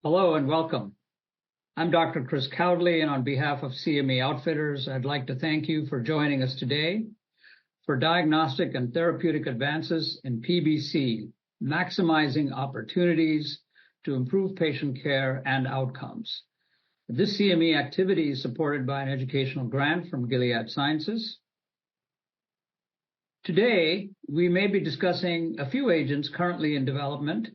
Hello and welcome. I'm Dr. Chris Cowdley, and on behalf of CME Outfitters, I'd like to thank you for joining us today for Diagnostic and Therapeutic Advances in PBC, maximizing opportunities to improve patient care and outcomes. This CME activity is supported by an educational grant from Gilead Sciences. Today, we may be discussing a few agents currently in development.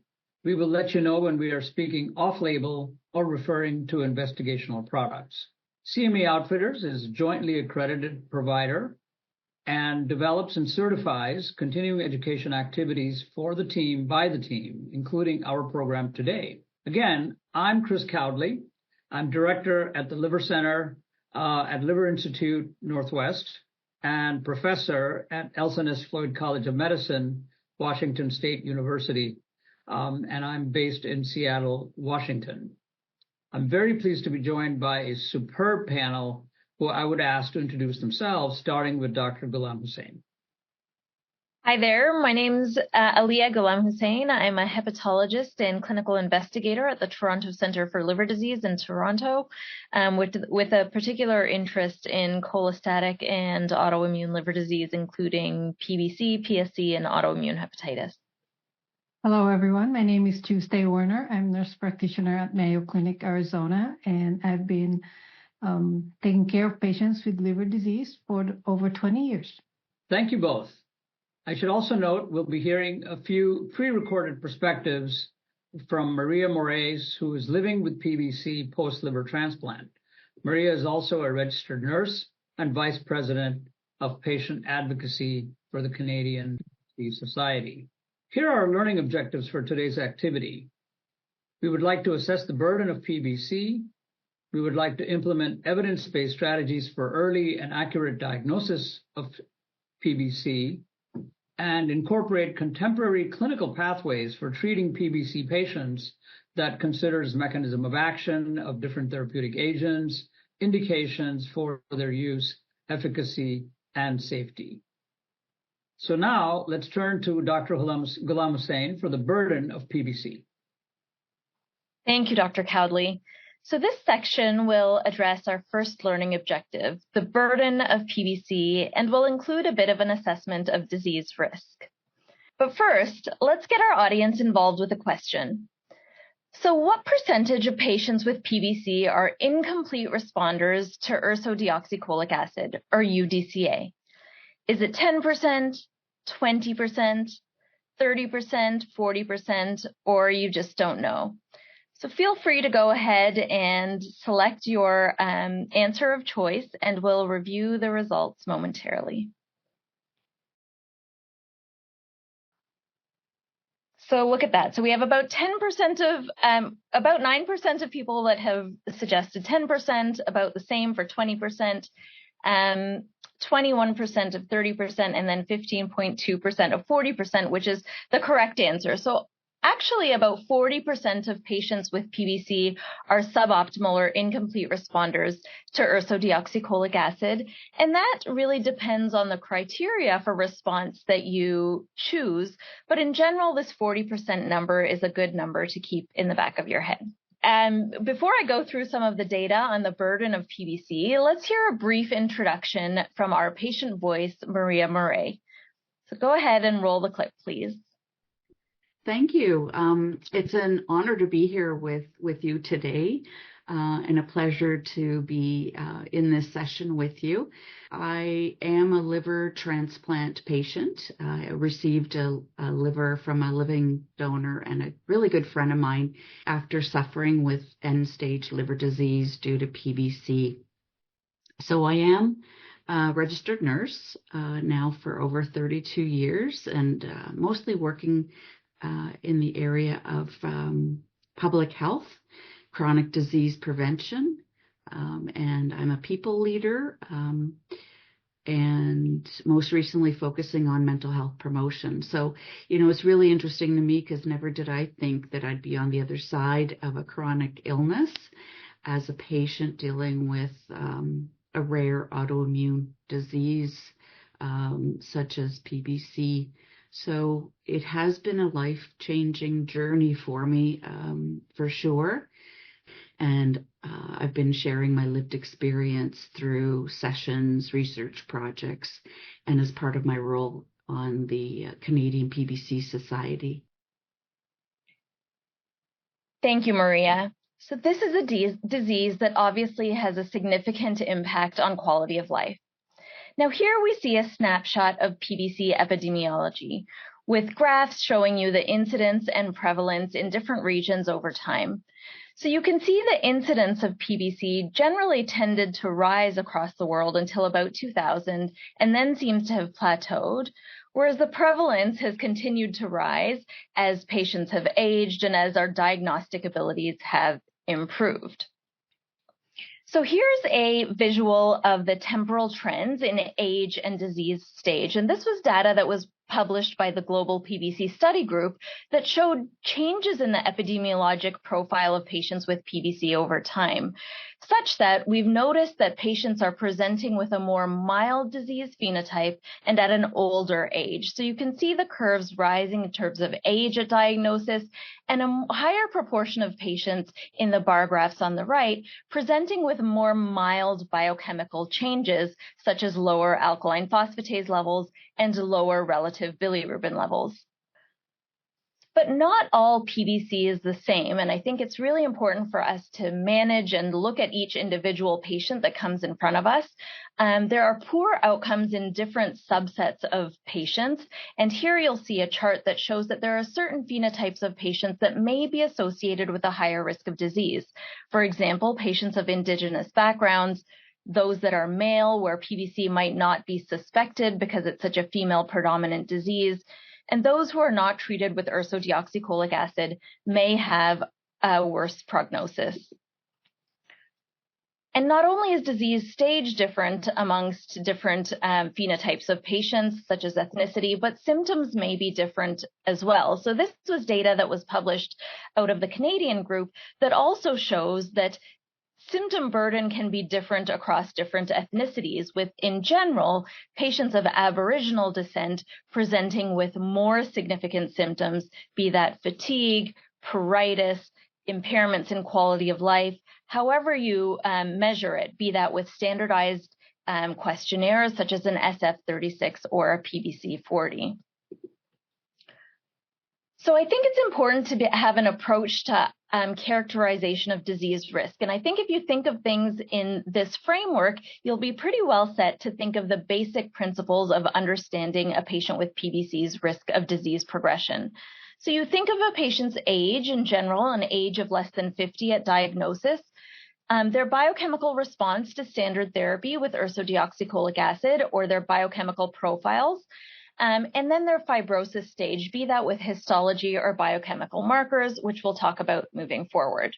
We will let you know when we are speaking off-label or referring to investigational products. CME Outfitters is a jointly accredited provider and develops and certifies continuing education activities for the team, by the team, including our program today. Again, I'm Chris Cowdley. I'm director at the Liver Center at Liver Institute Northwest and professor at Elson S. Floyd College of Medicine, Washington State University. And I'm based in Seattle, Washington. I'm very pleased to be joined by a superb panel who I would ask to introduce themselves, starting with Dr. Ghulam Hussain. Hi there, my name's Aliyah Ghulam Hussain. I'm a hepatologist and clinical investigator at the Toronto Centre for Liver Disease in Toronto, with a particular interest in cholestatic and autoimmune liver disease, including PBC, PSC, and autoimmune hepatitis. Hello, everyone. My name is Tuesday Warner. I'm a nurse practitioner at Mayo Clinic, Arizona, and I've been taking care of patients with liver disease for over 20 years. Thank you both. I should also note we'll be hearing a few pre-recorded perspectives from Maria Moraes, who is living with PBC post-liver transplant. Maria is also a registered nurse and vice president of patient advocacy for the Canadian Disease Society. Here are our learning objectives for today's activity. We would like to assess the burden of PBC. We would like to implement evidence-based strategies for early and accurate diagnosis of PBC and incorporate contemporary clinical pathways for treating PBC patients that considers mechanism of action of different therapeutic agents, indications for their use, efficacy, and safety. So now let's turn to Dr. Ghulam Hussain for the burden of PBC. Thank you, Dr. Cowdley. So this section will address our first learning objective, the burden of PBC, and will include a bit of an assessment of disease risk. But first, let's get our audience involved with a question. So what percentage of patients with PBC are incomplete responders to ursodeoxycholic acid, or UDCA? Is it 10%, 20%, 30%, 40%, or you just don't know? So feel free to go ahead and select your answer of choice, and we'll review the results momentarily. So look at that. So we have about 10% of, about 9% of people that have suggested 10%, about the same for 20%, 21% of 30%, and then 15.2% of 40%, which is the correct answer. So actually, about 40% of patients with PBC are suboptimal or incomplete responders to ursodeoxycholic acid. And that really depends on the criteria for response that you choose. But in general, this 40% number is a good number to keep in the back of your head. Before I go through some of the data on the burden of PBC, let's hear a brief introduction from our patient voice, Maria Moraes. So go ahead and roll the clip, please. Thank you. It's an honor to be here with you today and a pleasure to be in this session with you. I am a liver transplant patient. I received a liver from a living donor and a really good friend of mine after suffering with end-stage liver disease due to PBC. So I am a registered nurse now for over 32 years and mostly working in the area of public health, chronic disease prevention, and I'm a people leader, and most recently focusing on mental health promotion. So, it's really interesting to me because never did I think that I'd be on the other side of a chronic illness as a patient dealing with a rare autoimmune disease such as PBC. So it has been a life-changing journey for me, for sure. And I've been sharing my lived experience through sessions, research projects, and as part of my role on the Canadian PBC Society. Thank you, Maria. So this is a disease that obviously has a significant impact on quality of life. Now here we see a snapshot of PBC epidemiology with graphs showing you the incidence and prevalence in different regions over time. So you can see the incidence of PBC generally tended to rise across the world until about 2000 and then seems to have plateaued, whereas the prevalence has continued to rise as patients have aged and as our diagnostic abilities have improved. So here's a visual of the temporal trends in age and disease stage. And this was data that was published by the Global PBC Study Group that showed changes in the epidemiologic profile of patients with PBC over time, such that we've noticed that patients are presenting with a more mild disease phenotype and at an older age. So you can see the curves rising in terms of age at diagnosis and a higher proportion of patients in the bar graphs on the right presenting with more mild biochemical changes, such as lower alkaline phosphatase levels and lower relative bilirubin levels. But not all PBC is the same, and I think it's really important for us to manage and look at each individual patient that comes in front of us. There are poor outcomes in different subsets of patients, and here you'll see a chart that shows that there are certain phenotypes of patients that may be associated with a higher risk of disease. For example, patients of Indigenous backgrounds, those that are male, where PBC might not be suspected because it's such a female-predominant disease, and those who are not treated with ursodeoxycholic acid may have a worse prognosis. And not only is disease stage different amongst different phenotypes of patients, such as ethnicity, but symptoms may be different as well. So this was data that was published out of the Canadian group that also shows that symptom burden can be different across different ethnicities, with, in general, patients of Aboriginal descent presenting with more significant symptoms, be that fatigue, pruritus, impairments in quality of life, however you measure it, be that with standardized questionnaires such as an SF-36 or a PBC-40. So I think it's important to have an approach to characterization of disease risk. And I think if you think of things in this framework, you'll be pretty well set to think of the basic principles of understanding a patient with PBC's risk of disease progression. So you think of a patient's age in general, an age of less than 50 at diagnosis, their biochemical response to standard therapy with ursodeoxycholic acid or their biochemical profiles, and then their fibrosis stage, be that with histology or biochemical markers, which we'll talk about moving forward.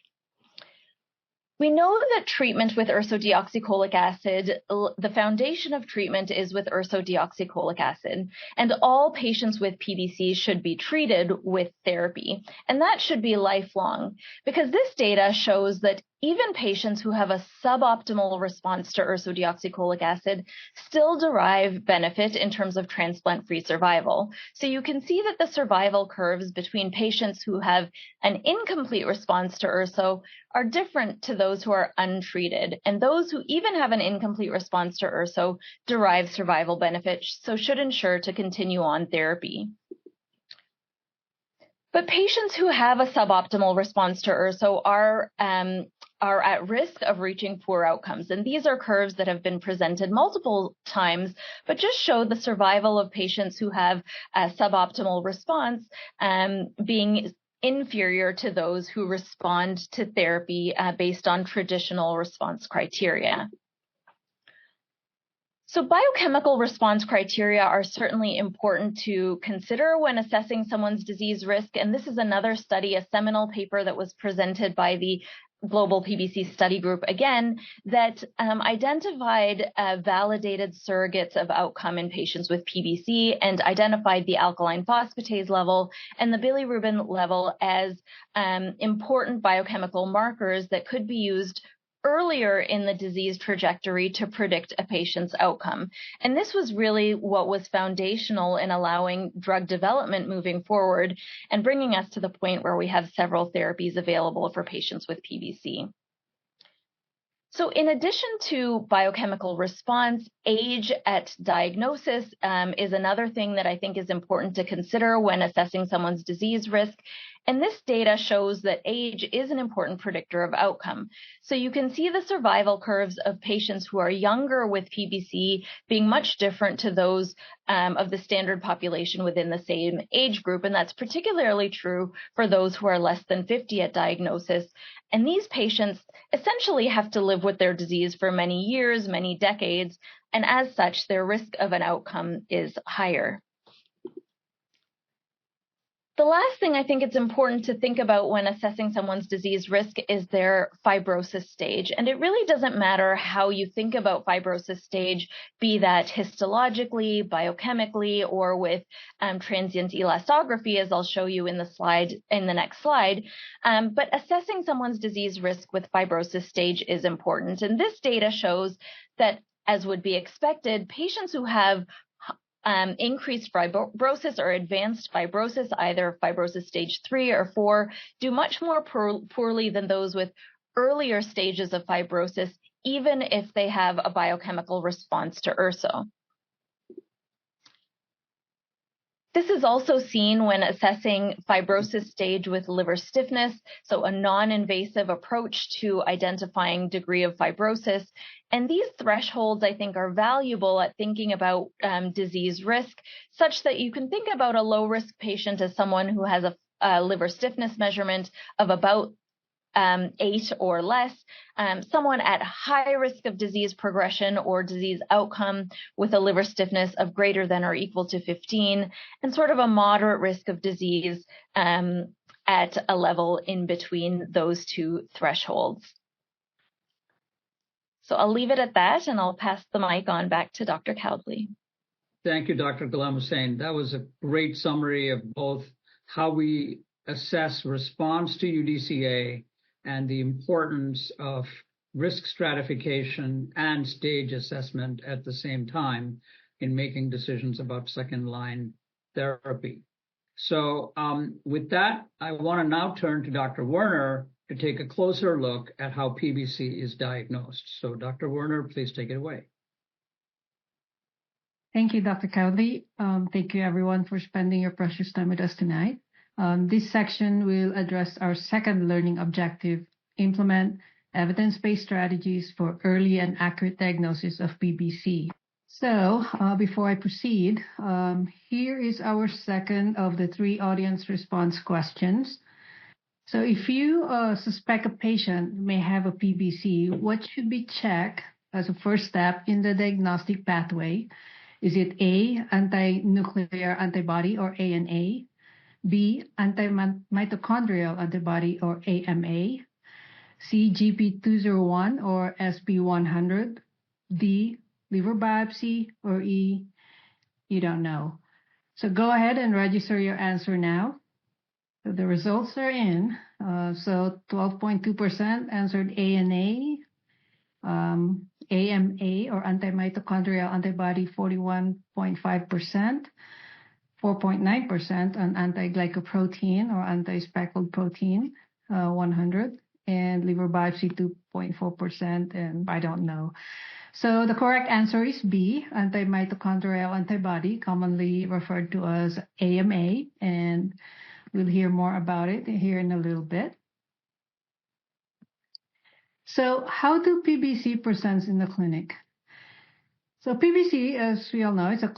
We know that treatment with ursodeoxycholic acid, the foundation of treatment is with ursodeoxycholic acid, and all patients with PBC should be treated with therapy, and that should be lifelong, because this data shows that even patients who have a suboptimal response to ursodeoxycholic acid still derive benefit in terms of transplant-free survival. So you can see that the survival curves between patients who have an incomplete response to urso are different to those who are untreated. And those who even have an incomplete response to urso derive survival benefit, so should ensure to continue on therapy. But patients who have a suboptimal response to urso are at risk of reaching poor outcomes. And these are curves that have been presented multiple times, but just show the survival of patients who have a suboptimal response being inferior to those who respond to therapy based on traditional response criteria. So biochemical response criteria are certainly important to consider when assessing someone's disease risk. And this is another study, a seminal paper that was presented by the Global PBC Study Group again, that identified validated surrogates of outcome in patients with PBC and identified the alkaline phosphatase level and the bilirubin level as important biochemical markers that could be used earlier in the disease trajectory to predict a patient's outcome. And this was really what was foundational in allowing drug development moving forward and bringing us to the point where we have several therapies available for patients with PBC. So in addition to biochemical response, age at diagnosis is another thing that I think is important to consider when assessing someone's disease risk. And this data shows that age is an important predictor of outcome. So you can see the survival curves of patients who are younger with PBC being much different to those of the standard population within the same age group. And that's particularly true for those who are less than 50 at diagnosis. And these patients essentially have to live with their disease for many years, many decades, and as such, their risk of an outcome is higher. The last thing I think it's important to think about when assessing someone's disease risk is their fibrosis stage. And it really doesn't matter how you think about fibrosis stage, be that histologically, biochemically, or with transient elastography, as I'll show you in the next slide. But assessing someone's disease risk with fibrosis stage is important. And this data shows that, as would be expected, patients who have increased fibrosis or advanced fibrosis, either fibrosis stage 3 or 4, do much more poorly than those with earlier stages of fibrosis, even if they have a biochemical response to URSO. This is also seen when assessing fibrosis stage with liver stiffness, so a non-invasive approach to identifying degree of fibrosis. And these thresholds, I think, are valuable at thinking about disease risk, such that you can think about a low-risk patient as someone who has a liver stiffness measurement of about 8 or less, someone at high risk of disease progression or disease outcome with a liver stiffness of greater than or equal to 15, and sort of a moderate risk of disease at a level in between those two thresholds. So I'll leave it at that, and I'll pass the mic on back to Dr. Cowdley. Thank you, Dr. Ghulam-Hussain. That was a great summary of both how we assess response to UDCA and the importance of risk stratification and stage assessment at the same time in making decisions about second-line therapy. So with that, I want to now turn to Dr. Werner to take a closer look at how PBC is diagnosed. So Dr. Werner, please take it away. Thank you, Dr. Cowdley. Thank you, everyone, for spending your precious time with us tonight. This section will address our second learning objective: implement evidence-based strategies for early and accurate diagnosis of PBC. So before I proceed, here is our second of the 3 audience response questions. So if you suspect a patient may have a PBC, what should be checked as a first step in the diagnostic pathway? Is it A, anti-nuclear antibody or ANA? B, anti-mitochondrial antibody or AMA? C, GP201 or SP100? D, liver biopsy? Or E, you don't know. So go ahead and register your answer now. So the results are in. So 12.2% answered ANA, AMA or anti-mitochondrial antibody 41.5%. 4.9% on anti-glycoprotein or anti-speckled protein 100, and liver biopsy 2.4%, and I don't know. So the correct answer is B, anti-mitochondrial antibody, commonly referred to as AMA, and we'll hear more about it here in a little bit. So how do PBC present in the clinic? So PBC, as we all know, is a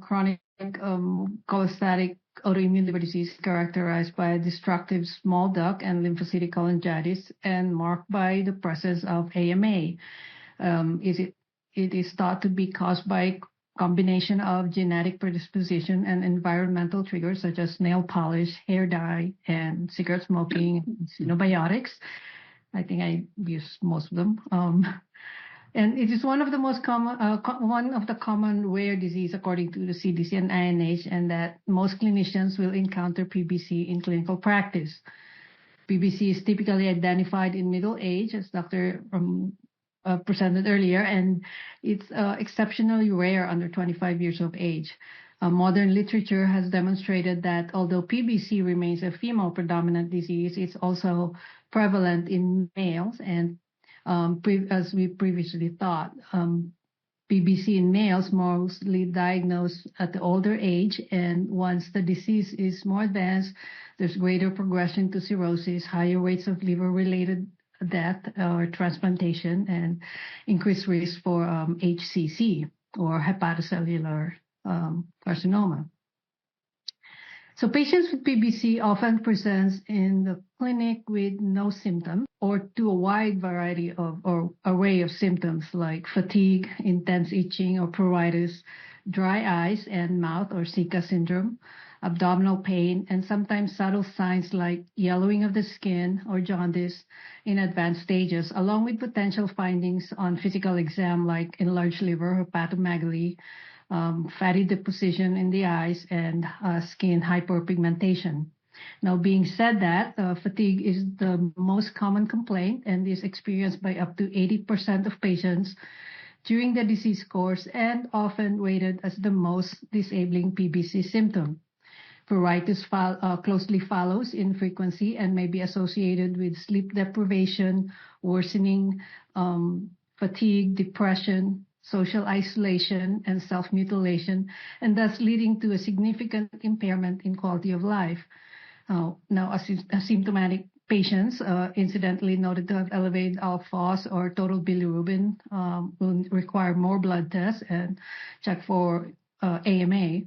chronic cholestatic autoimmune liver disease characterized by destructive small duct and lymphocytic cholangitis and marked by the presence of AMA. It is thought to be caused by combination of genetic predisposition and environmental triggers such as nail polish, hair dye, and cigarette smoking, and xenobiotics. I think I use most of them. And it is one of the most common, common rare disease according to the CDC and INH, and that most clinicians will encounter PBC in clinical practice. PBC is typically identified in middle age, as Dr. Presented earlier, and it's exceptionally rare under 25 years of age. Modern literature has demonstrated that although PBC remains a female-predominant disease, it's also prevalent in males, and as we previously thought, PBC in males mostly diagnosed at the older age, and once the disease is more advanced, there's greater progression to cirrhosis, higher rates of liver-related death or transplantation, and increased risk for HCC or hepatocellular carcinoma. So patients with PBC often present in the clinic with no symptom or to a wide variety of or array of symptoms like fatigue, intense itching or pruritus, dry eyes and mouth or Zika syndrome, abdominal pain, and sometimes subtle signs like yellowing of the skin or jaundice in advanced stages, along with potential findings on physical exam like enlarged liver, hepatomegaly, fatty deposition in the eyes, and skin hyperpigmentation. Now, being said that, fatigue is the most common complaint and is experienced by up to 80% of patients during the disease course and often rated as the most disabling PBC symptom. Pruritus closely follows in frequency and may be associated with sleep deprivation, worsening, fatigue, depression, social isolation, and self-mutilation, and thus leading to a significant impairment in quality of life. Now, asymptomatic patients, incidentally noted to have elevated alphos or total bilirubin, will require more blood tests and check for AMA.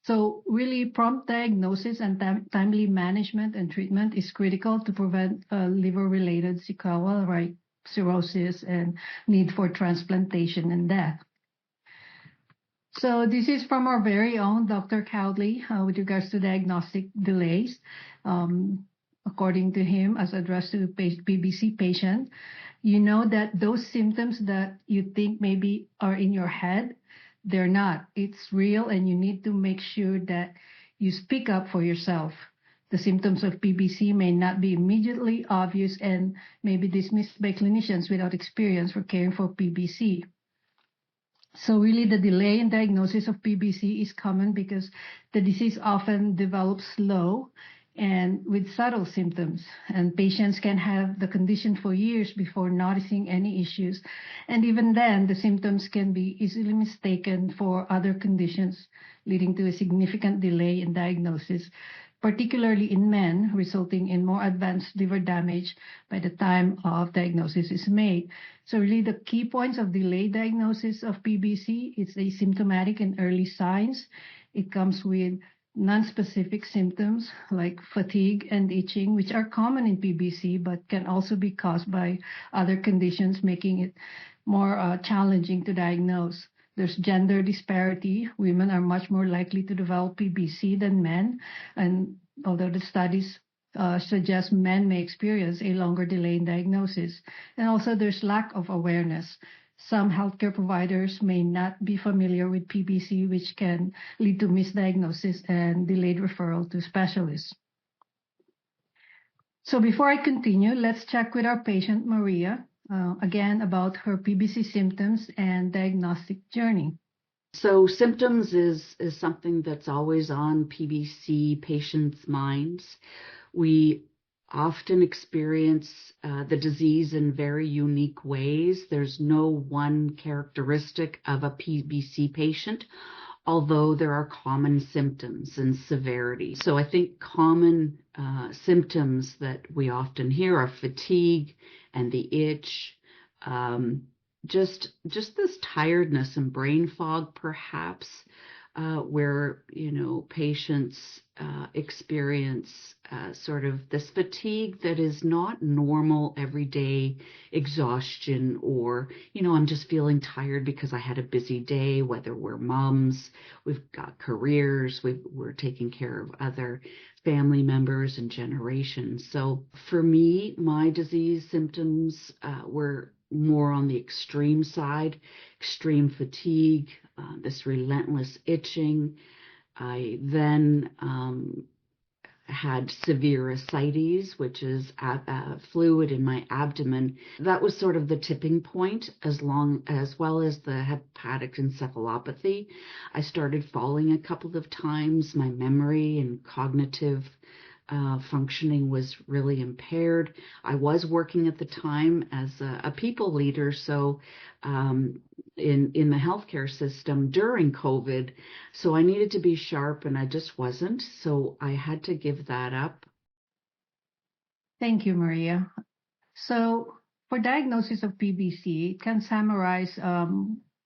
So really prompt diagnosis and timely management and treatment is critical to prevent liver-related sequelae like cirrhosis and need for transplantation and death. So this is from our very own Dr. Cowley with regards to diagnostic delays. According to him, as addressed to PBC patient, you know that those symptoms that you think maybe are in your head, they're not. It's real, and you need to make sure that you speak up for yourself. The symptoms of PBC may not be immediately obvious and may be dismissed by clinicians without experience for caring for PBC. So really the delay in diagnosis of PBC is common because the disease often develops slow and with subtle symptoms, and patients can have the condition for years before noticing any issues, and even then the symptoms can be easily mistaken for other conditions, leading to a significant delay in diagnosis, particularly in men, resulting in more advanced liver damage by the time of diagnosis is made. So really the key points of delayed diagnosis of PBC is asymptomatic and early signs. It comes with non-specific symptoms like fatigue and itching, which are common in PBC but can also be caused by other conditions, making it more challenging to diagnose. There's gender disparity. Women are much more likely to develop PBC than men, and although the studies suggest men may experience a longer delay in diagnosis. And also there's lack of awareness. Some healthcare providers may not be familiar with PBC, which can lead to misdiagnosis and delayed referral to specialists. So before I continue, let's check with our patient, Maria, again about her PBC symptoms and diagnostic journey. So symptoms is something that's always on PBC patients' minds. We often experience the disease in very unique ways. There's no one characteristic of a PBC patient, although there are common symptoms and severity. So I think common symptoms that we often hear are fatigue and the itch, just this tiredness and brain fog, perhaps, where patients experience sort of this fatigue that is not normal everyday exhaustion, or I'm just feeling tired because I had a busy day. Whether we're moms, we've got careers, we're taking care of other family members and generations. So for me, my disease symptoms were more on the extreme side, extreme fatigue, this relentless itching. I then had severe ascites, which is fluid in my abdomen. That was sort of the tipping point, as well as the hepatic encephalopathy. I started falling a couple of times. My memory and cognitive functioning was really impaired. I was working at the time as a people leader, so in the healthcare system during COVID, so I needed to be sharp, and I just wasn't. So I had to give that up. Thank you, Maria. So for diagnosis of PBC, it can summarize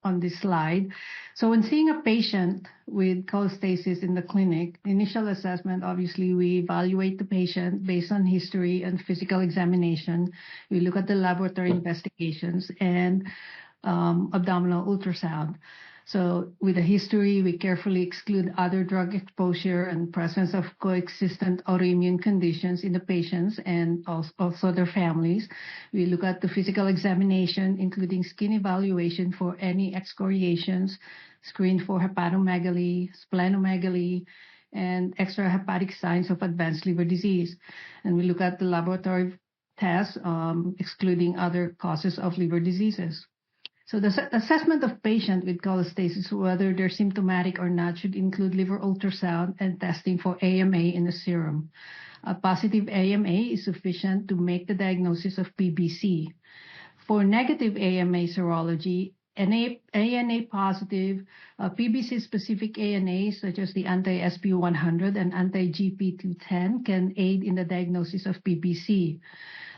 on this slide. So when seeing a patient with cholestasis in the clinic, initial assessment, obviously we evaluate the patient based on history and physical examination. We look at the laboratory investigations and abdominal ultrasound. So with the history, we carefully exclude other drug exposure and presence of coexistent autoimmune conditions in the patients and also their families. We look at the physical examination, including skin evaluation for any excoriations, screen for hepatomegaly, splenomegaly, and extrahepatic signs of advanced liver disease. And we look at the laboratory tests, excluding other causes of liver diseases. So the assessment of patient with cholestasis, whether they're symptomatic or not, should include liver ultrasound and testing for AMA in the serum. A positive AMA is sufficient to make the diagnosis of PBC. For negative AMA serology, ANA positive, PBC-specific ANAs such as the anti-SP100 and anti-GP210 can aid in the diagnosis of PBC.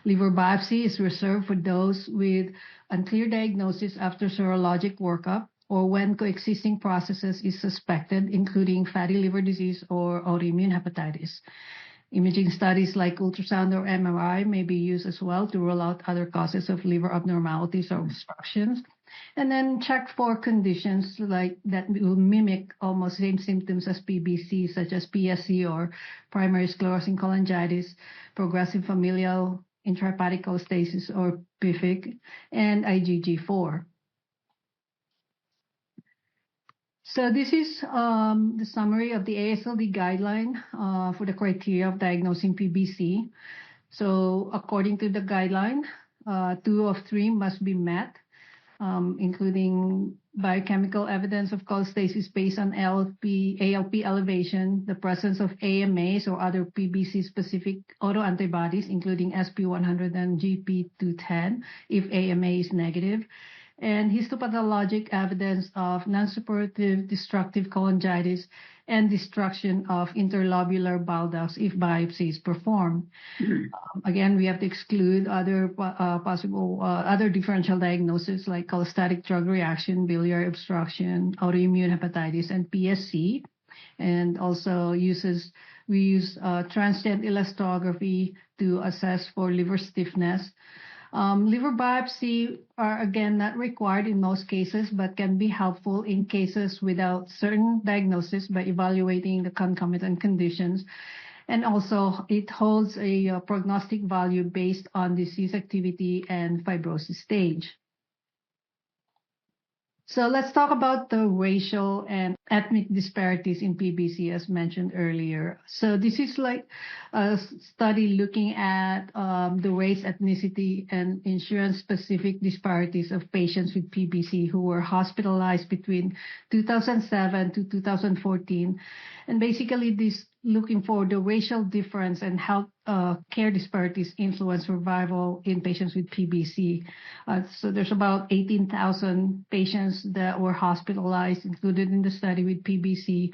Liver biopsy is reserved for those with unclear diagnosis after serologic workup or when coexisting processes is suspected, including fatty liver disease or autoimmune hepatitis. Imaging studies like ultrasound or MRI may be used as well to rule out other causes of liver abnormalities or obstructions. And then check for conditions like that will mimic almost same symptoms as PBC, such as PSC or primary sclerosing cholangitis, progressive familial intrahepatic cholestasis or PFIC, and IgG4. So this is the summary of the AASLD guideline for the criteria of diagnosing PBC. So according to the guideline, 2 of 3 must be met, including biochemical evidence of cholestasis based on ALP elevation, the presence of AMAs or other PBC-specific autoantibodies, including SP100 and GP210, if AMA is negative, and histopathologic evidence of non-suppurative destructive cholangitis and destruction of interlobular bile ducts if biopsy is performed. Again, we have to exclude other possible other differential diagnoses like cholestatic drug reaction, biliary obstruction, autoimmune hepatitis, and PSC. And also we use transient elastography to assess for liver stiffness. Liver biopsy are again not required in most cases, but can be helpful in cases without certain diagnosis by evaluating the concomitant conditions. And also it holds a prognostic value based on disease activity and fibrosis stage. So let's talk about the racial and ethnic disparities in PBC as mentioned earlier. So this is like a study looking at the race, ethnicity, and insurance-specific disparities of patients with PBC who were hospitalized between 2007 to 2014. And basically this looking for the racial difference and health care disparities influence survival in patients with PBC. So there's about 18,000 patients that were hospitalized, included in the study with PBC.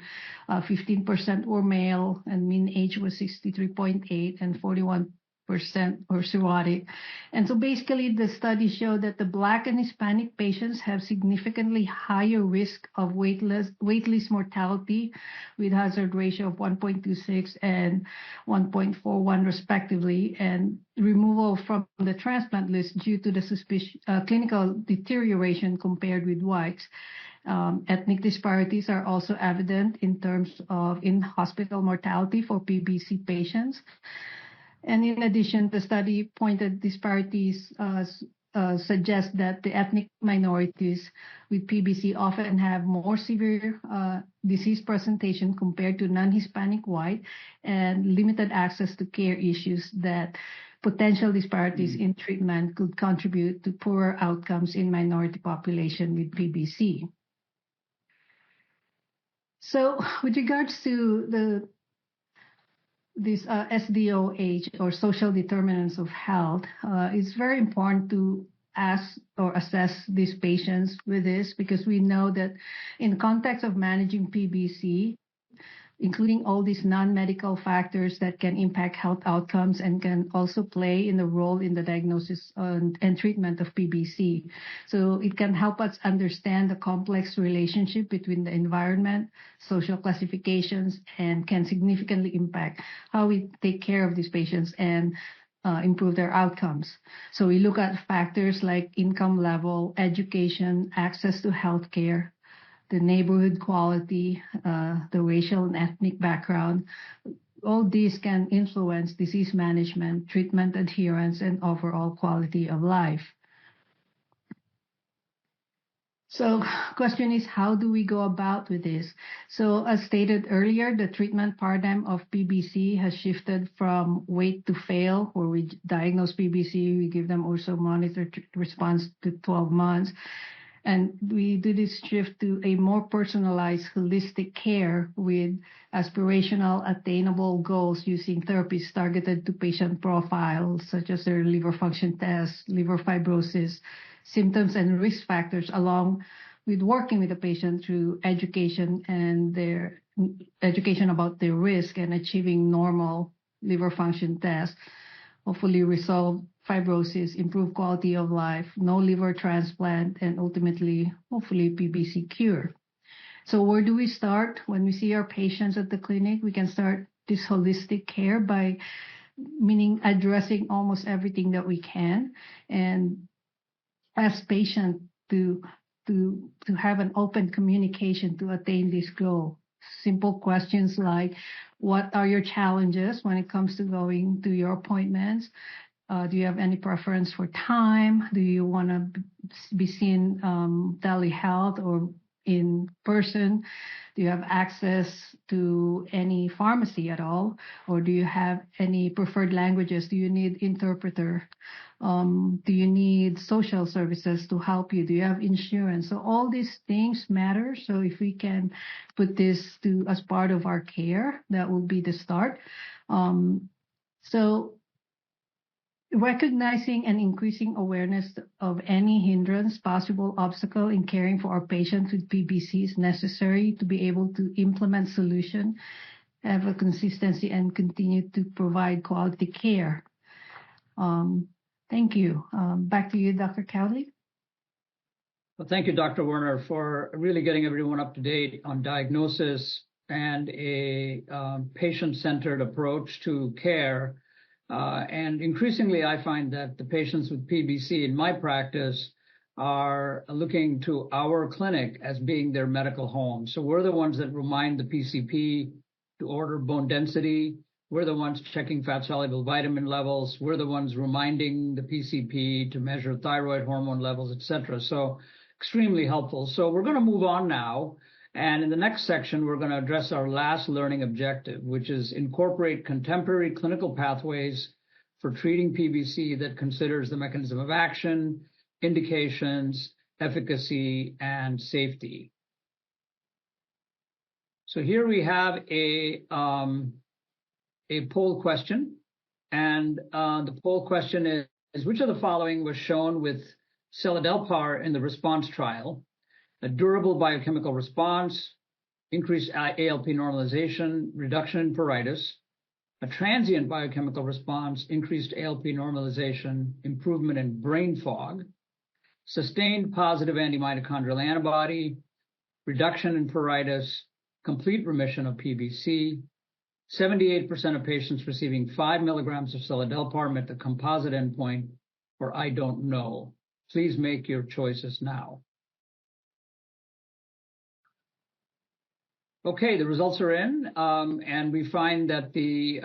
15% were male, and mean age was 63.8, and 41% were cirrhotic. And so basically the study showed that the Black and Hispanic patients have significantly higher risk of waitlist mortality with hazard ratio of 1.26 and 1.41 respectively, and removal from the transplant list due to the clinical deterioration compared with whites. Ethnic disparities are also evident in terms of in-hospital mortality for PBC patients. And in addition, the study pointed disparities suggests that the ethnic minorities with PBC often have more severe disease presentation compared to non-Hispanic white, and limited access to care issues that potential disparities in treatment could contribute to poorer outcomes in minority population with PBC. So with regards to this SDOH, or social determinants of health, it's very important to ask or assess these patients with this, because we know that in the context of managing PBC, including all these non-medical factors that can impact health outcomes and can also play in the role in the diagnosis and treatment of PBC. So it can help us understand the complex relationship between the environment, social classifications, and can significantly impact how we take care of these patients and improve their outcomes. So we look at factors like income level, education, access to healthcare, the neighborhood quality, the racial and ethnic background. All these can influence disease management, treatment adherence, and overall quality of life. So question is, how do we go about with this? So as stated earlier, the treatment paradigm of PBC has shifted from wait to fail, where we diagnose PBC, we give them also monitor response to 12 months. And we do this shift to a more personalized, holistic care with aspirational, attainable goals using therapies targeted to patient profiles, such as their liver function tests, liver fibrosis, symptoms and risk factors, along with working with the patient through education and their education about their risk and achieving normal liver function tests, hopefully resolve fibrosis, improve quality of life, no liver transplant, and ultimately, hopefully, PBC cure. So where do we start? When we see our patients at the clinic, we can start this holistic care by meaning addressing almost everything that we can, and ask patients to have an open communication to attain this goal. Simple questions like, what are your challenges when it comes to going to your appointments? Do you have any preference for time? Do you want to be seen telehealth or in person? Do you have access to any pharmacy at all? Or do you have any preferred languages? Do you need interpreter? Do you need social services to help you? Do you have insurance? So all these things matter. So if we can put this as part of our care, that will be the start. So recognizing and increasing awareness of any hindrance, possible obstacle in caring for our patients with PBC is necessary to be able to implement solution, have a consistency, and continue to provide quality care. Thank you. Back to you, Dr. Cowley. Well, thank you, Dr. Werner, for really getting everyone up to date on diagnosis and a patient-centered approach to care. And increasingly, I find that the patients with PBC in my practice are looking to our clinic as being their medical home. So we're the ones that remind the PCP to order bone density. We're the ones checking fat-soluble vitamin levels. We're the ones reminding the PCP to measure thyroid hormone levels, et cetera. So extremely helpful. So we're going to move on now. And in the next section, we're going to address our last learning objective, which is incorporate contemporary clinical pathways for treating PBC that considers the mechanism of action, indications, efficacy, and safety. So here we have a poll question. And the poll question is, which of the following was shown with seladelpar in the response trial? A durable biochemical response, increased ALP normalization, reduction in pruritus, a transient biochemical response, increased ALP normalization, improvement in brain fog, sustained positive antimitochondrial antibody, reduction in pruritus, complete remission of PBC. 78% of patients receiving 5 milligrams of seladelpar met the composite endpoint, or I don't know. Please make your choices now. Okay, the results are in, and we find that the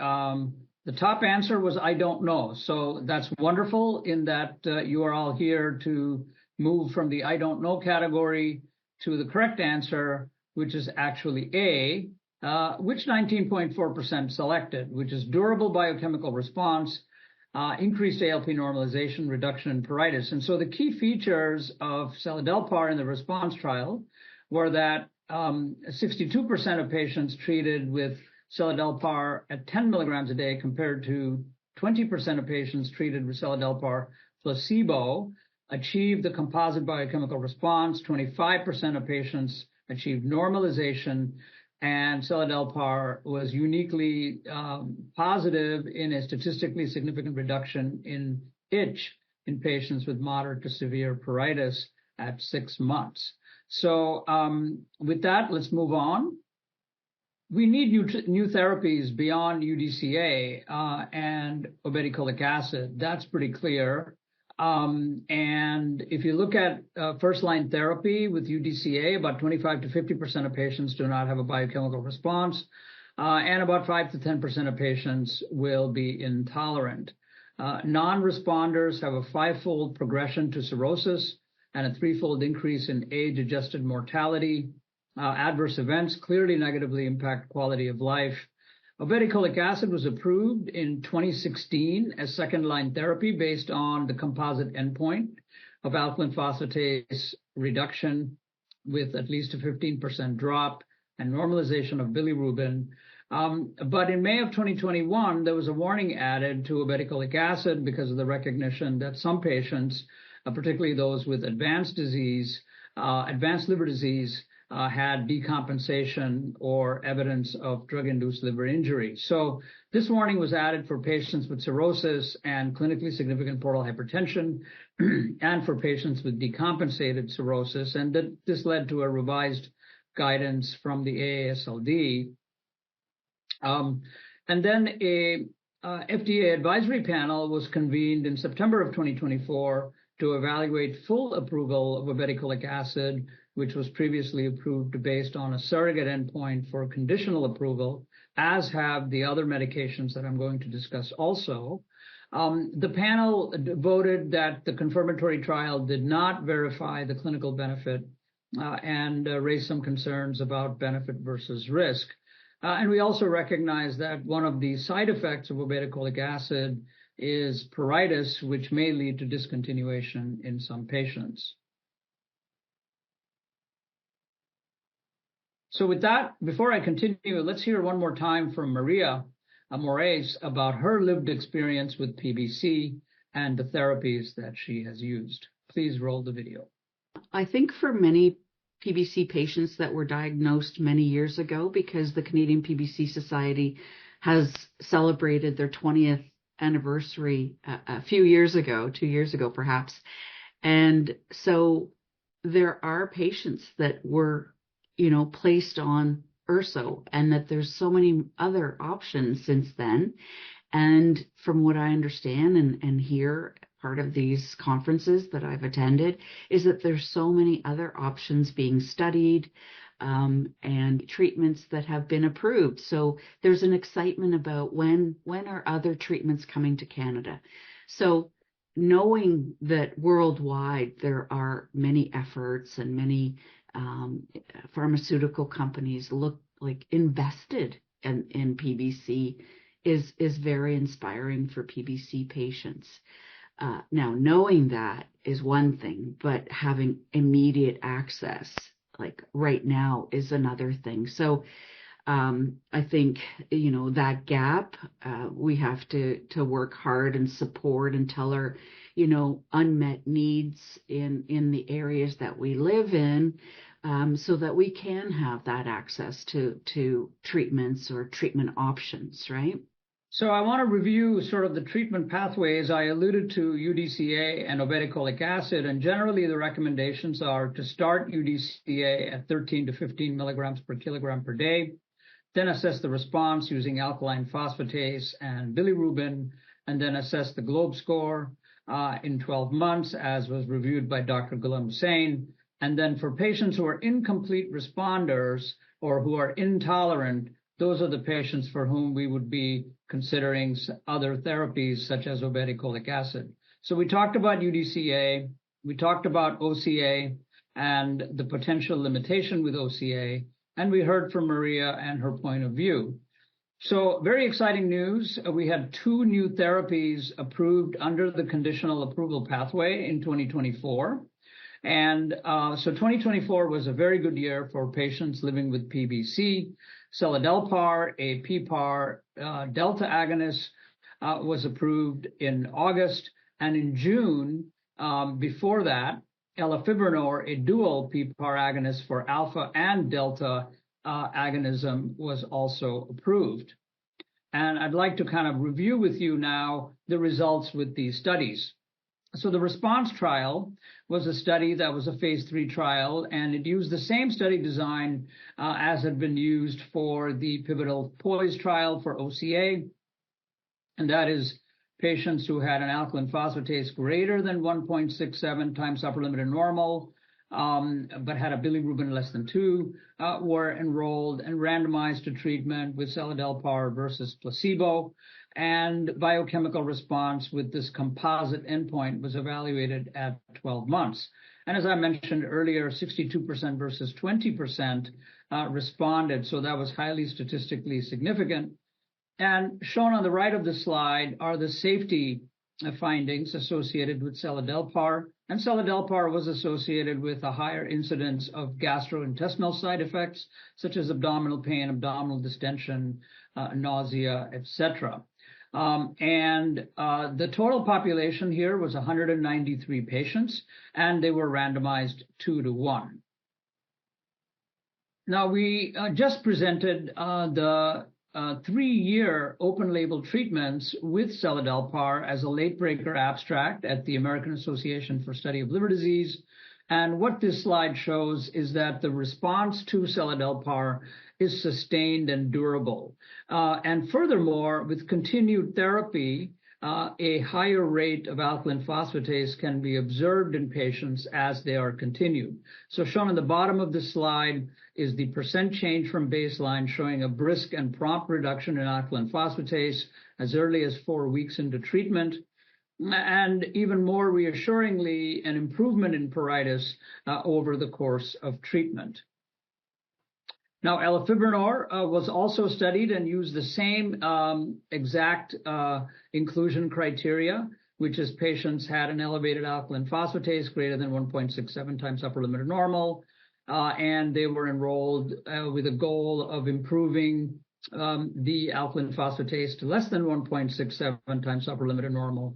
The top answer was, I don't know. So that's wonderful in that you are all here to move from the I don't know category to the correct answer, which is actually A, which 19.4% selected, which is durable biochemical response, increased ALP normalization, reduction in pruritus. And so the key features of seladelpar in the response trial were that 62% of patients treated with seladelpar at 10 milligrams a day compared to 20% of patients treated with seladelpar placebo achieved the composite biochemical response. 25% of patients achieved normalization, and seladelpar was uniquely positive in a statistically significant reduction in itch in patients with moderate to severe pruritus at 6 months. So with that, let's move on. We need new therapies beyond UDCA and obeticholic acid. That's pretty clear. And if you look at first-line therapy with UDCA, about 25 to 50% of patients do not have a biochemical response, and about 5 to 10% of patients will be intolerant. Non-responders have a 5-fold progression to cirrhosis and a 3-fold increase in age-adjusted mortality. Adverse events clearly negatively impact quality of life. Obeticholic acid was approved in 2016 as second-line therapy based on the composite endpoint of alkaline phosphatase reduction with at least a 15% drop and normalization of bilirubin. But in May of 2021, there was a warning added to obeticholic acid because of the recognition that some patients, particularly those with advanced liver disease, had decompensation or evidence of drug-induced liver injury. So this warning was added for patients with cirrhosis and clinically significant portal hypertension and for patients with decompensated cirrhosis. And this led to a revised guidance from the AASLD. And then a FDA advisory panel was convened in September of 2024 to evaluate full approval of obeticholic acid, which was previously approved based on a surrogate endpoint for conditional approval, as have the other medications that I'm going to discuss also. The panel voted that the confirmatory trial did not verify the clinical benefit and raised some concerns about benefit versus risk. And we also recognize that one of the side effects of obeticholic acid is pruritus, which may lead to discontinuation in some patients. So with that, before I continue, let's hear one more time from Maria Moraes about her lived experience with PBC and the therapies that she has used. Please roll the video. I think for many PBC patients that were diagnosed many years ago, because the Canadian PBC Society has celebrated their 20th anniversary a few years ago, 2 years ago perhaps. And so there are patients that were, placed on URSO, and that there's so many other options since then. And from what I understand and hear, part of these conferences that I've attended is that there's so many other options being studied and treatments that have been approved. So there's an excitement about when are other treatments coming to Canada. So knowing that worldwide there are many efforts and many pharmaceutical companies invested in PBC is very inspiring for PBC patients. Now, knowing that is one thing, but having immediate access, like right now, is another thing. So I think, that gap, we have to work hard and support and tell our, unmet needs in the areas that we live in, so that we can have that access to treatments or treatment options, right? So I want to review sort of the treatment pathways. I alluded to UDCA and obeticholic acid, and generally the recommendations are to start UDCA at 13 to 15 milligrams per kilogram per day, then assess the response using alkaline phosphatase and bilirubin, and then assess the GLOBE score in 12 months, as was reviewed by Dr. Ghulam Hussain. And then for patients who are incomplete responders or who are intolerant, those are the patients for whom we would be considering other therapies such as obeticholic acid. So we talked about UDCA, we talked about OCA and the potential limitation with OCA, and we heard from Maria and her point of view. So very exciting news. We had 2 new therapies approved under the conditional approval pathway in 2024. And so 2024 was a very good year for patients living with PBC. Seladelpar, a PPAR delta agonist, was approved in August. And in June, before that, elafibranor, a dual PPAR agonist for alpha and delta agonism, was also approved. And I'd like to kind of review with you now the results with these studies. So the RESPONSE trial was a study that was a phase 3 trial, and it used the same study design as had been used for the pivotal POISE trial for OCA, and that is patients who had an alkaline phosphatase greater than 1.67 times upper limit of normal, but had a bilirubin less than 2, were enrolled and randomized to treatment with seladelpar versus placebo. And biochemical response with this composite endpoint was evaluated at 12 months. And as I mentioned earlier, 62% versus 20% responded, so that was highly statistically significant. And shown on the right of the slide are the safety findings associated with seladelpar. And seladelpar was associated with a higher incidence of gastrointestinal side effects, such as abdominal pain, abdominal distension, nausea, etc. The total population here was 193 patients, and they were randomized 2-to-1. Now, we just presented the 3-year open-label treatments with seladelpar as a late-breaker abstract at the American Association for Study of Liver Disease. And what this slide shows is that the response to seladelpar is sustained and durable. And furthermore, with continued therapy, a higher rate of alkaline phosphatase can be observed in patients as they are continued. So shown on the bottom of the slide is the percent change from baseline, showing a brisk and prompt reduction in alkaline phosphatase as early as 4 weeks into treatment. And even more reassuringly, an improvement in pruritus over the course of treatment. Now, elafibranor was also studied and used the same exact inclusion criteria, which is patients had an elevated alkaline phosphatase greater than 1.67 times upper limit of normal, and they were enrolled with a goal of improving the alkaline phosphatase to less than 1.67 times upper limit of normal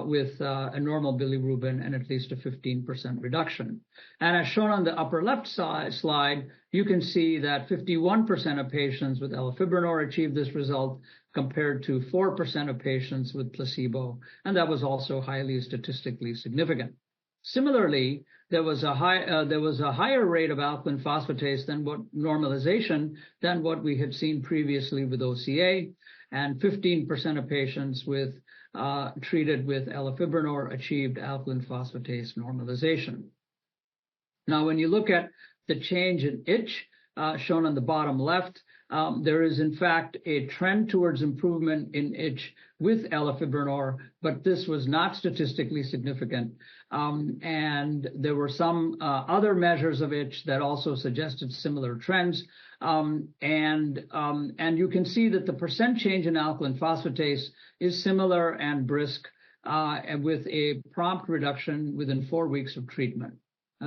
with a normal bilirubin and at least a 15% reduction. And as shown on the upper left slide, you can see that 51% of patients with elafibranor achieved this result compared to 4% of patients with placebo, and that was also highly statistically significant. Similarly, there was a higher rate of alkaline phosphatase than normalization than what we had seen previously with OCA, and 15% of patients with treated with elafibranor achieved alkaline phosphatase normalization. Now, when you look at the change in itch shown on the bottom left, there is in fact a trend towards improvement in itch with elafibranor, but this was not statistically significant. And there were some other measures of itch that also suggested similar trends. And you can see that the percent change in alkaline phosphatase is similar and brisk with a prompt reduction within 4 weeks of treatment.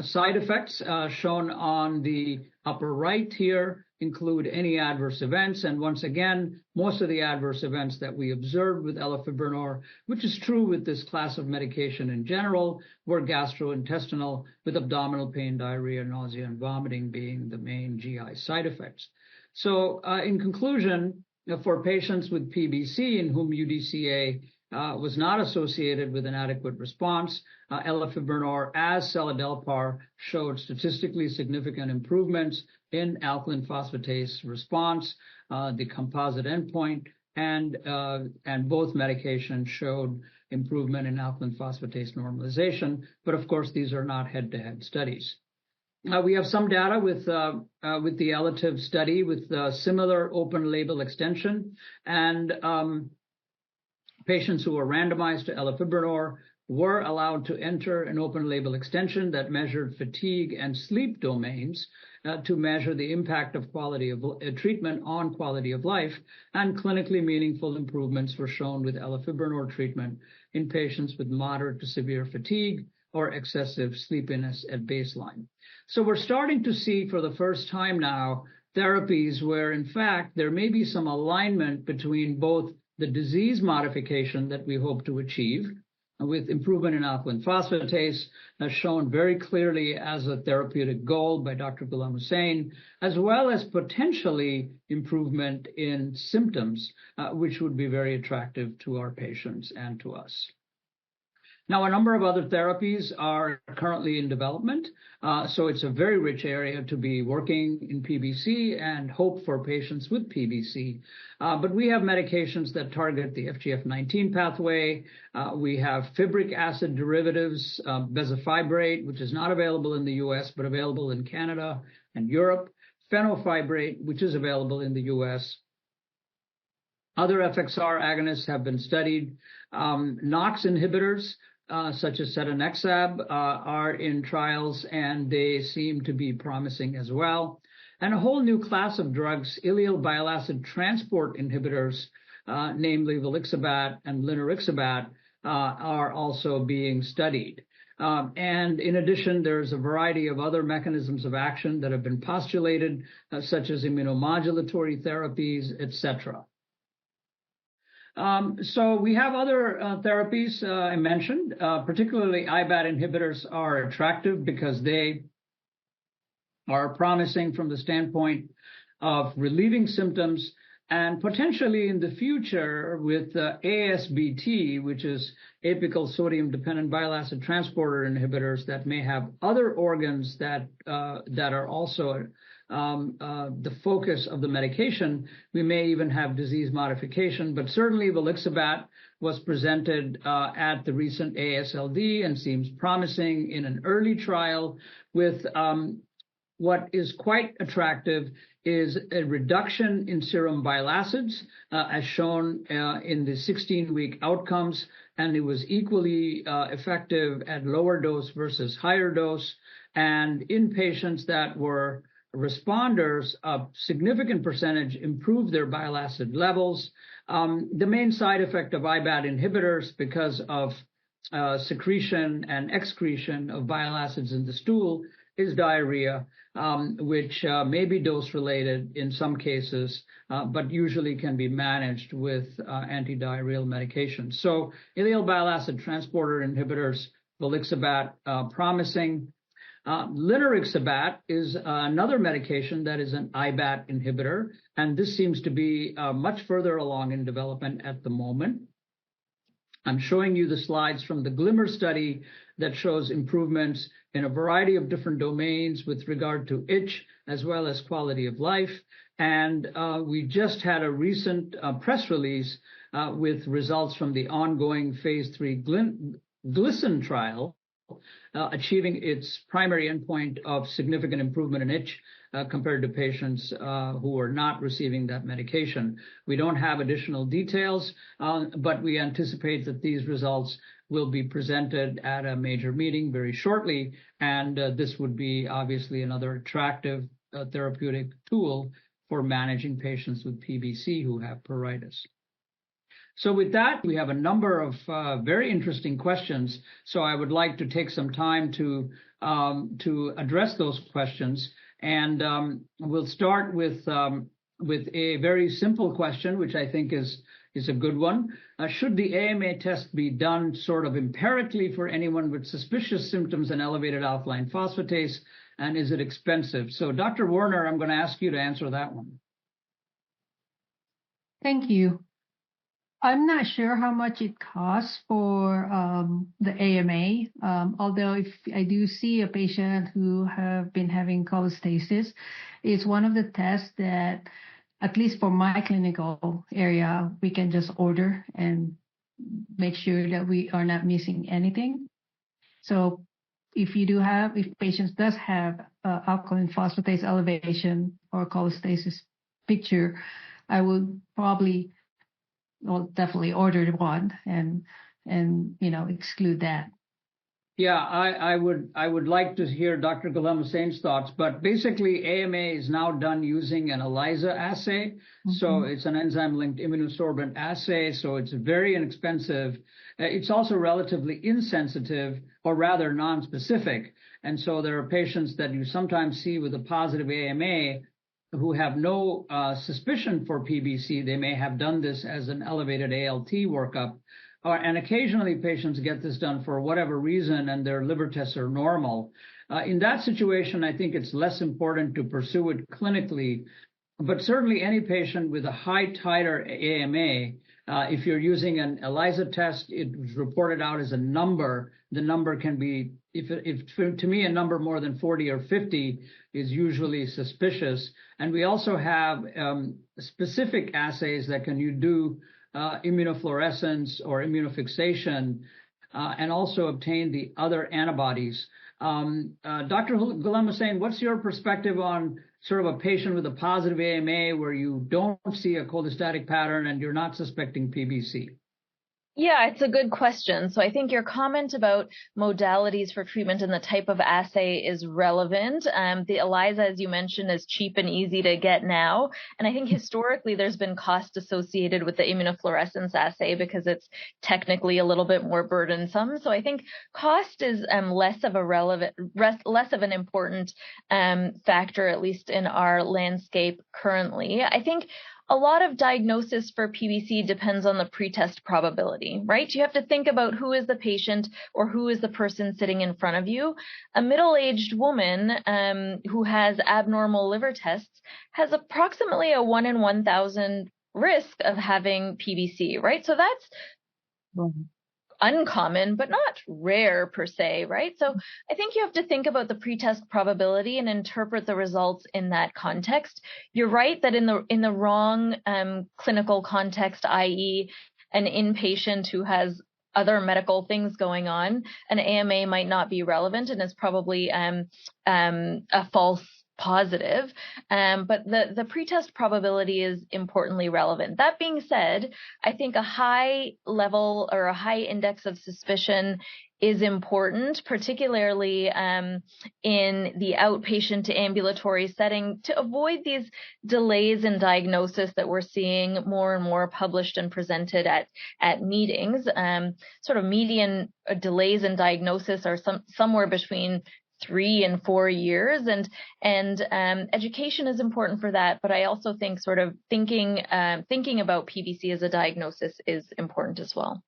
Side effects shown on the upper right here include any adverse events, and once again, most of the adverse events that we observed with elafibranor, which is true with this class of medication in general, were gastrointestinal, with abdominal pain, diarrhea, nausea, and vomiting being the main GI side effects. So in conclusion, for patients with PBC in whom UDCA was not associated with an adequate response, elafibranor as seladelpar showed statistically significant improvements in alkaline phosphatase response, the composite endpoint, and both medications showed improvement in alkaline phosphatase normalization. But of course, these are not head-to-head studies. We have some data with the ELATIVE study with similar open label extension, and patients who were randomized to elafibranor were allowed to enter an open label extension that measured fatigue and sleep domains to measure the impact of quality of treatment on quality of life, and clinically meaningful improvements were shown with elafibranor treatment in patients with moderate to severe fatigue or excessive sleepiness at baseline. So we're starting to see for the first time now therapies where, in fact, there may be some alignment between both the disease modification that we hope to achieve with improvement in alkaline phosphatase, as shown very clearly as a therapeutic goal by Dr. Ghulam Hussain, as well as potentially improvement in symptoms, which would be very attractive to our patients and to us. Now, a number of other therapies are currently in development, so it's a very rich area to be working in PBC and hope for patients with PBC. But we have medications that target the FGF19 pathway. We have fibric acid derivatives, bezafibrate, which is not available in the US, but available in Canada and Europe, fenofibrate, which is available in the US. Other FXR agonists have been studied. NOX inhibitors, such as setonexab, are in trials, and they seem to be promising as well. And a whole new class of drugs, ileal bile acid transport inhibitors, namely volixibat and linerixibat, are also being studied. And in addition, there's a variety of other mechanisms of action that have been postulated, such as immunomodulatory therapies, etc. So we have other therapies I mentioned, particularly IBAT inhibitors are attractive because they are promising from the standpoint of relieving symptoms, and potentially in the future with ASBT, which is apical sodium-dependent bile acid transporter inhibitors that may have other organs that are also the focus of the medication. We may even have disease modification, but certainly volixibat was presented at the recent AASLD and seems promising in an early trial with what is quite attractive is a reduction in serum bile acids, as shown in the 16-week outcomes, and it was equally effective at lower dose versus higher dose. And in patients that were responders, a significant percentage improved their bile acid levels. The main side effect of IBAT inhibitors, because of secretion and excretion of bile acids in the stool, is diarrhea, which may be dose-related in some cases, but usually can be managed with antidiarrheal medications. So ileal bile acid transporter inhibitors, volixibat, promising. Linerixibat is another medication that is an IBAT inhibitor, and this seems to be much further along in development at the moment. I'm showing you the slides from the Glimmer study that shows improvements in a variety of different domains with regard to itch as well as quality of life. And we just had a recent press release with results from the ongoing phase 3 GLISTEN trial, achieving its primary endpoint of significant improvement in itch compared to patients who are not receiving that medication. We don't have additional details, but we anticipate that these results will be presented at a major meeting very shortly, and this would be obviously another attractive therapeutic tool for managing patients with PBC who have pruritus. So with that, we have a number of very interesting questions. So I would like to take some time to address those questions. And we'll start with a very simple question, which I think is a good one. Should the AMA test be done sort of empirically for anyone with suspicious symptoms and elevated alkaline phosphatase? And is it expensive? So Dr. Werner, I'm going to ask you to answer that one. Thank you. I'm not sure how much it costs for the AMA, although if I do see a patient who have been having cholestasis, it's one of the tests that, at least for my clinical area, we can just order and make sure that we are not missing anything. So if patients does have alkaline phosphatase elevation or cholestasis picture, I would probably, definitely order one and exclude that. Yeah, I would like to hear Dr. Ghulam Hussein's thoughts, but basically AMA is now done using an ELISA assay. So it's an enzyme-linked immunosorbent assay, so it's very inexpensive. It's also relatively insensitive, or rather non-specific. And so there are patients that you sometimes see with a positive AMA who have no suspicion for PBC. They may have done this as an elevated ALT workup. And occasionally patients get this done for whatever reason and their liver tests are normal. In that situation, I think it's less important to pursue it clinically. But certainly any patient with a high titer AMA, if you're using an ELISA test, it was reported out as a number. The number can be, to me, a number more than 40 or 50 is usually suspicious. And we also have specific assays that can you do immunofluorescence or immunofixation, and also obtain the other antibodies. Dr. Ghulam Hussein, what's your perspective on sort of a patient with a positive AMA where you don't see a cholestatic pattern and you're not suspecting PBC? Yeah, it's a good question. So I think your comment about modalities for treatment and the type of assay is relevant. The ELISA, as you mentioned, is cheap and easy to get now. And I think historically there's been cost associated with the immunofluorescence assay because it's technically a little bit more burdensome. So I think cost is less of an important factor, at least in our landscape currently. I think a lot of diagnosis for PBC depends on the pretest probability, right? You have to think about who is the patient or who is the person sitting in front of you. A middle-aged woman who has abnormal liver tests has approximately a 1 in 1,000 risk of having PBC, right? So that's uncommon, but not rare per se, right? So I think you have to think about the pretest probability and interpret the results in that context. You're right that in the wrong clinical context, i.e. an inpatient who has other medical things going on, an AMA might not be relevant and is probably a false positive, but the pretest probability is importantly relevant. That being said, I think a high level or a high index of suspicion is important, particularly in the outpatient to ambulatory setting, to avoid these delays in diagnosis that we're seeing more and more published and presented at meetings. Sort of median delays in diagnosis are somewhere between 3 and 4 years, and education is important for that. But I also think sort of thinking about PBC as a diagnosis is important as well.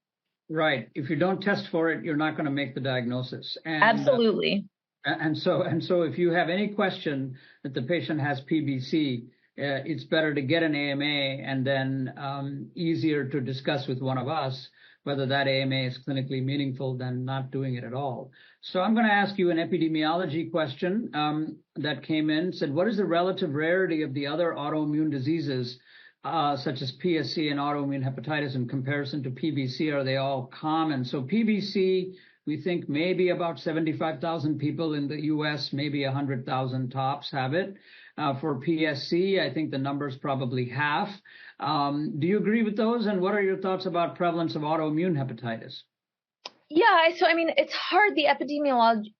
Right. If you don't test for it, you're not going to make the diagnosis. And, absolutely. And so if you have any question that the patient has PBC, it's better to get an AMA and then easier to discuss with one of us whether that AMA is clinically meaningful than not doing it at all. So I'm going to ask you an epidemiology question that came in. Said, what is the relative rarity of the other autoimmune diseases, such as PSC and autoimmune hepatitis, in comparison to PBC? Are they all common? So PBC, we think maybe about 75,000 people in the U.S., maybe 100,000 tops have it. For PSC, I think the number's probably half. Do you agree with those? And what are your thoughts about prevalence of autoimmune hepatitis? Yeah, so I mean, it's hard. The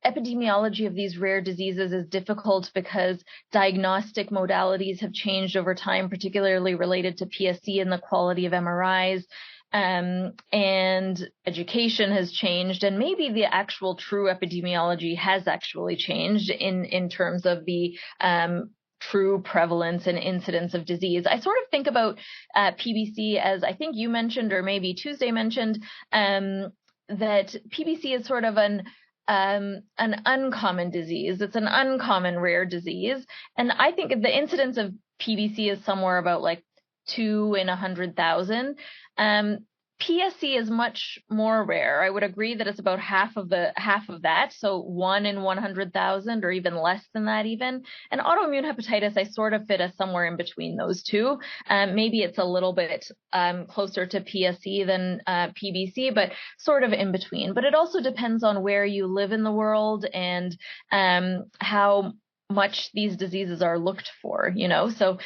epidemiology of these rare diseases is difficult because diagnostic modalities have changed over time, particularly related to PSC and the quality of MRIs. And education has changed, and maybe the actual true epidemiology has actually changed in terms of the true prevalence and incidence of disease. I sort of think about PBC as, I think you mentioned, or maybe Tuesday mentioned, that PBC is sort of an uncommon disease. It's an uncommon rare disease. And I think the incidence of PBC is somewhere about like 2 in 100,000. PSC is much more rare. I would agree that it's about half of that, so 1 in 100,000 or even less than that even. And autoimmune hepatitis, I sort of fit as somewhere in between those two. Maybe it's a little bit closer to PSC than PBC, but sort of in between. But it also depends on where you live in the world and how much these diseases are looked for, so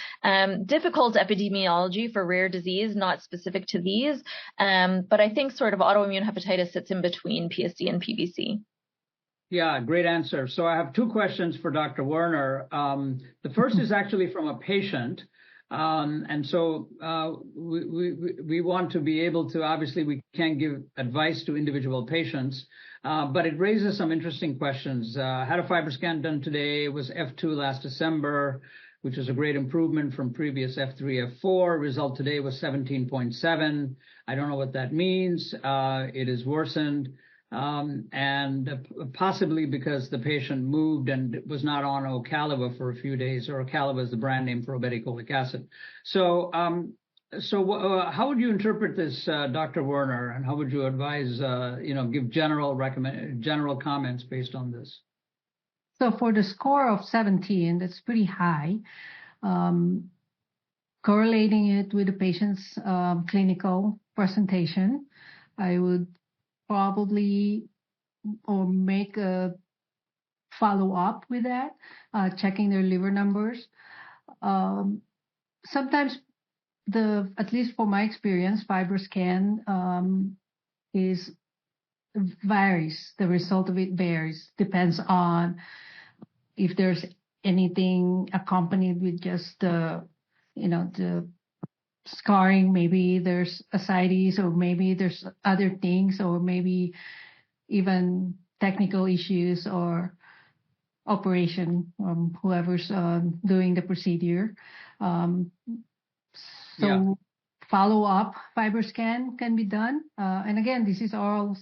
difficult epidemiology for rare disease, not specific to these. But I think sort of autoimmune hepatitis sits in between PSC and PBC. Yeah, great answer. So I have two questions for Dr. Werner. The first is actually from a patient. And so we want to be able to, obviously, we can't give advice to individual patients, but it raises some interesting questions. Had a fiber scan done today. It was F2 last December, which is a great improvement from previous F3, F4. Result today was 17.7. I don't know what that means. It is worsened. And possibly because the patient moved and was not on Ocaliva for a few days, or Ocaliva is the brand name for obeticholic acid. So, how would you interpret this, Dr. Werner, and how would you advise, give general comments based on this? So for the score of 17, that's pretty high. Correlating it with the patient's clinical presentation, I would probably or make a follow-up with that, checking their liver numbers. Sometimes at least for my experience, FibroScan varies. The result of it varies. Depends on if there's anything accompanied with just the scarring. Maybe there's ascites, or maybe there's other things, or maybe even technical issues or operation, whoever's doing the procedure. Follow-up FibroScan can be done. And again, this is all,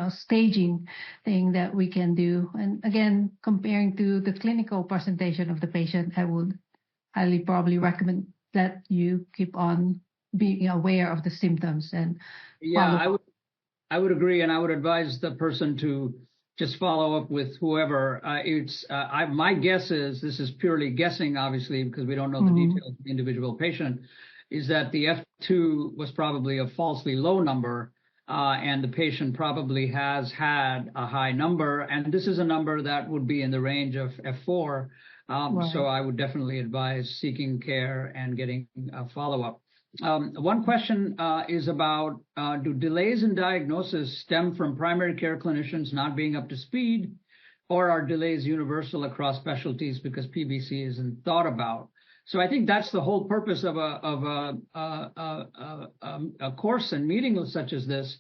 staging thing that we can do. And again, comparing to the clinical presentation of the patient, I would highly probably recommend that you keep on being aware of the symptoms and I would agree, and I would advise the person to just follow up with whoever. My guess is, this is purely guessing, obviously, because we don't know the details of the individual patient, is that the F2 was probably a falsely low number, and the patient probably has had a high number, and this is a number that would be in the range of F4. Right. So I would definitely advise seeking care and getting a follow-up. One question is about, do delays in diagnosis stem from primary care clinicians not being up to speed, or are delays universal across specialties because PBC isn't thought about? So I think that's the whole purpose of a course and meeting such as this.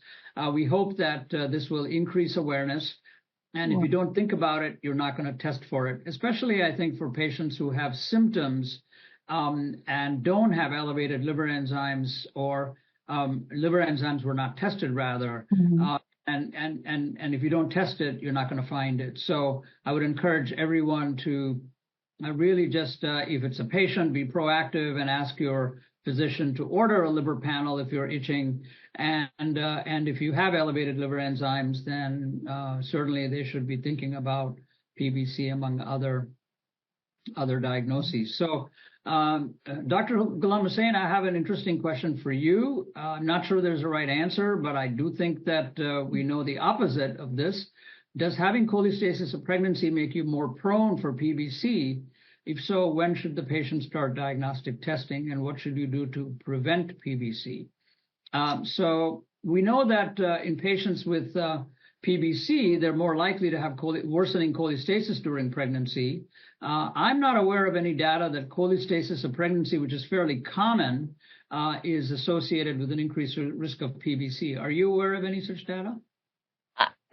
We hope that this will increase awareness. And if you don't think about it, you're not going to test for it, especially, I think, for patients who have symptoms and don't have elevated liver enzymes, or liver enzymes were not tested, rather. And if you don't test it, you're not going to find it. So I would encourage everyone to really just, if it's a patient, be proactive and ask your physician to order a liver panel if you're itching. And if you have elevated liver enzymes, then certainly they should be thinking about PBC among other diagnoses. So, Dr. Ghulam Hussain, I have an interesting question for you. I'm not sure there's a right answer, but I do think that we know the opposite of this. Does having cholestasis of pregnancy make you more prone for PBC? If so, when should the patient start diagnostic testing, and what should you do to prevent PBC? So we know that in patients with PBC, they're more likely to have worsening cholestasis during pregnancy. I'm not aware of any data that cholestasis of pregnancy, which is fairly common, is associated with an increased risk of PBC. Are you aware of any such data?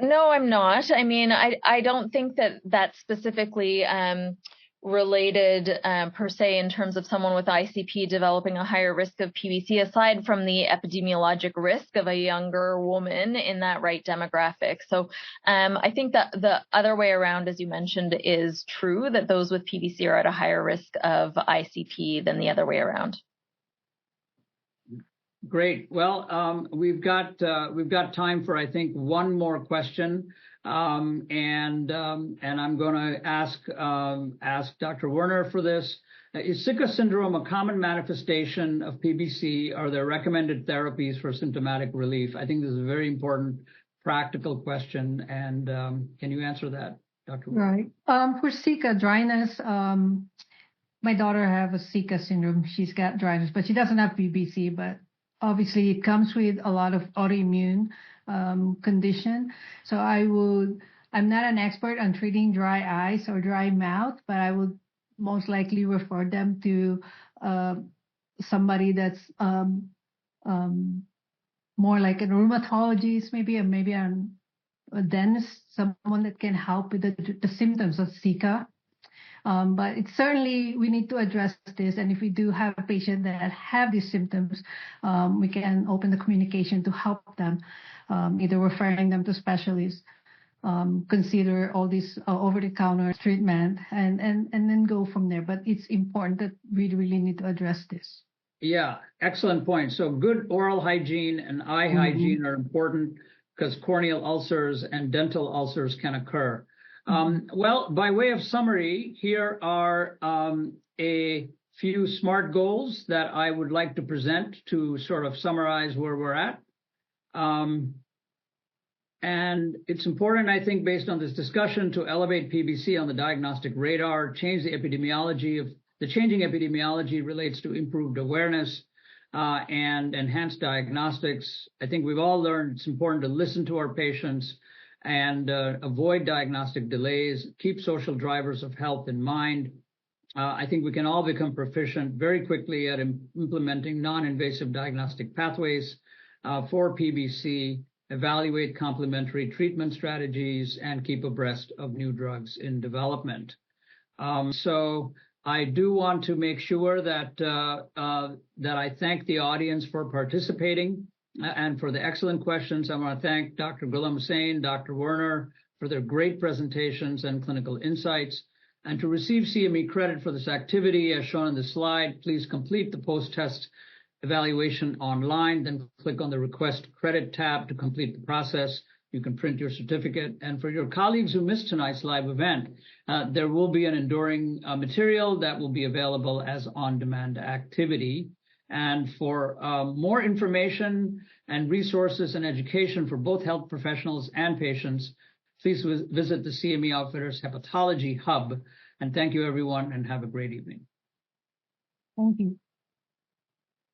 No, I'm not. I mean, I don't think that that's specifically related per se in terms of someone with ICP developing a higher risk of PBC, aside from the epidemiologic risk of a younger woman in that right demographic. So I think that the other way around, as you mentioned, is true, that those with PBC are at a higher risk of ICP than the other way around. Great. Well, we've got time for, I think, one more question, and I'm going to ask Dr. Werner for this. Is Zika syndrome a common manifestation of PBC? Are there recommended therapies for symptomatic relief? I think this is a very important practical question, and can you answer that, Dr. Werner? Right. For Zika dryness, my daughter have a Zika syndrome. She's got dryness, but she doesn't have PBC. But obviously, it comes with a lot of autoimmune condition. So I'm not an expert on treating dry eyes or dry mouth, but I would most likely refer them to somebody that's more like a rheumatologist, maybe a dentist, someone that can help with the symptoms of Zika. But it's certainly, we need to address this. And if we do have a patient that have these symptoms, we can open the communication to help them, either referring them to specialists, consider all these over-the-counter treatment, and then go from there. But it's important that we really need to address this. Yeah, excellent point. So good oral hygiene and eye hygiene are important because corneal ulcers and dental ulcers can occur. Well, by way of summary, here are a few SMART goals that I would like to present to sort of summarize where we're at. And it's important, I think, based on this discussion, to elevate PBC on the diagnostic radar, change the epidemiology. The changing epidemiology relates to improved awareness and enhanced diagnostics. I think we've all learned it's important to listen to our patients and avoid diagnostic delays, keep social drivers of health in mind. I think we can all become proficient very quickly at implementing non-invasive diagnostic pathways for PBC, evaluate complementary treatment strategies, and keep abreast of new drugs in development. So I do want to make sure that that I thank the audience for participating and for the excellent questions. I want to thank Dr. Ghulam Hussain, Dr. Werner for their great presentations and clinical insights. And to receive CME credit for this activity, as shown in the slide, please complete the post-test evaluation online, then click on the Request Credit tab to complete the process. You can print your certificate. And for your colleagues who missed tonight's live event, there will be an enduring material that will be available as on-demand activity. And for more information and resources and education for both health professionals and patients, please visit the CME Outfitters Hepatology Hub. And thank you, everyone, and have a great evening. Thank you.